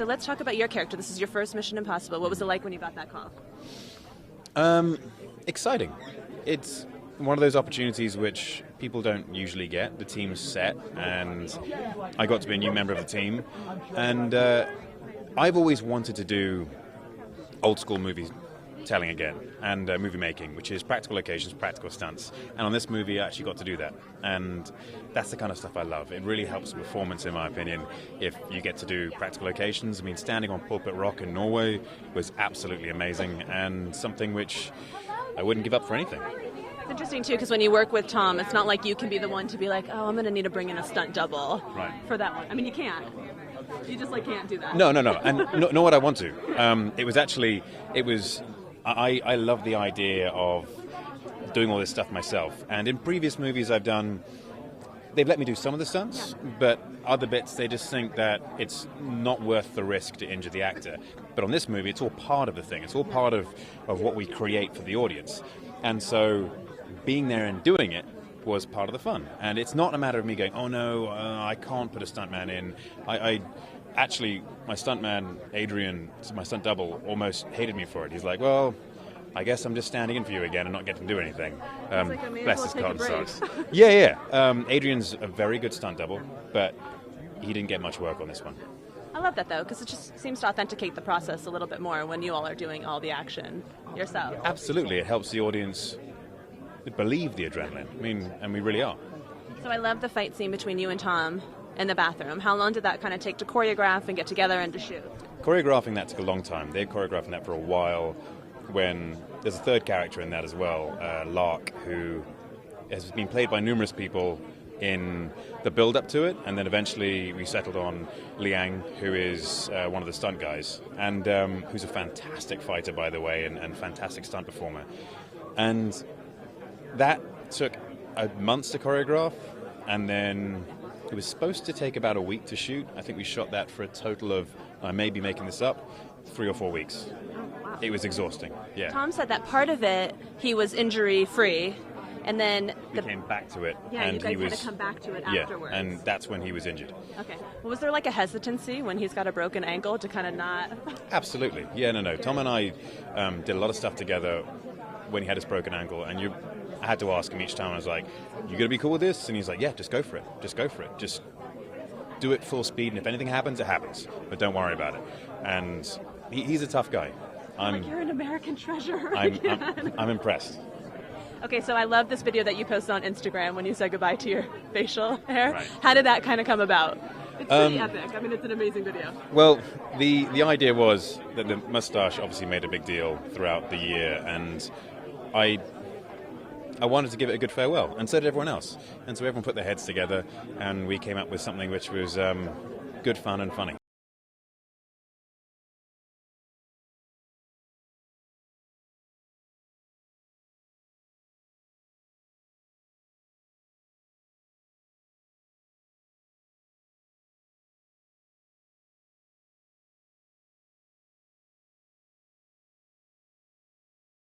So let's talk about your character. This is your first Mission Impossible. What was it like when you got that call? Exciting. It's one of those opportunities which people don't usually get. The team's set, and I got to be a new member of the team. And I've always wanted to do old school movie telling again, and movie making, which is practical locations, practical stunts. And on this movie, I actually got to do that. And that's the kind of stuff I love. It really helps with performance, in my opinion, if you get to do practical locations. I mean, standing on Pulpit Rock in Norway was absolutely amazing, and something which I wouldn't give up for anything. It's interesting, too, because when you work with Tom, it's not like you can be the one to be like, oh, I'm going to need to bring in a stunt double for that one. I mean, you can't. You just, can't do that. No. And nor would I want to. I love the idea of doing all this stuff myself. And in previous movies I've done, they've let me do some of the stunts, but other bits they just think that it's not worth the risk to injure the actor. But on this movie, it's all part of the thing. It's all part of what we create for the audience. And so being there and doing it was part of the fun. And it's not a matter of me going, oh no, I can't put a stuntman in. Actually, my stuntman, Adrian, my stunt double, almost hated me for it. He's like, well, I guess I'm just standing in for you again and not getting to do anything. Bless his cotton socks. Yeah. Adrian's a very good stunt double, but he didn't get much work on this one. I love that, though, because it just seems to authenticate the process a little bit more when you all are doing all the action yourself. Absolutely. It helps the audience believe the adrenaline. I mean, and we really are. So I love the fight scene between you and Tom in the bathroom. How long did that kind of take to choreograph and get together and to shoot? Choreographing that took a long time. They're choreographing that for a while. When there's a third character in that as well, Lark, who has been played by numerous people in the build-up to it, and then eventually we settled on Liang, who is one of the stunt guys, and who's a fantastic fighter, by the way, and fantastic stunt performer. And that took months to choreograph, and then it was supposed to take about a week to shoot. I think we shot that for a total of, I may be making this up, 3 or 4 weeks. Oh, wow. It was exhausting, yeah. Tom said that part of it, he was injury-free, and then we came back to it. Yeah, and you guys he was, had to come back to it yeah, afterwards. and that's when he was injured. Okay. Well, was there a hesitancy when he's got a broken ankle to kind of not... Absolutely. Yeah, no. Tom and I did a lot of stuff together when he had his broken ankle, and I had to ask him each time. I was like, you going to be cool with this? And he's like, yeah, just go for it. Just go for it. Just do it full speed, and if anything happens, it happens. But don't worry about it. And he's a tough guy. You're an American treasure. I'm impressed. Okay, so I love this video that you posted on Instagram when you said goodbye to your facial hair. Right. How did that kind of come about? It's pretty epic. I mean, it's an amazing video. Well, the idea was that the mustache obviously made a big deal throughout the year, and I wanted to give it a good farewell, and so did everyone else. And so everyone put their heads together, and we came up with something which was good fun and funny.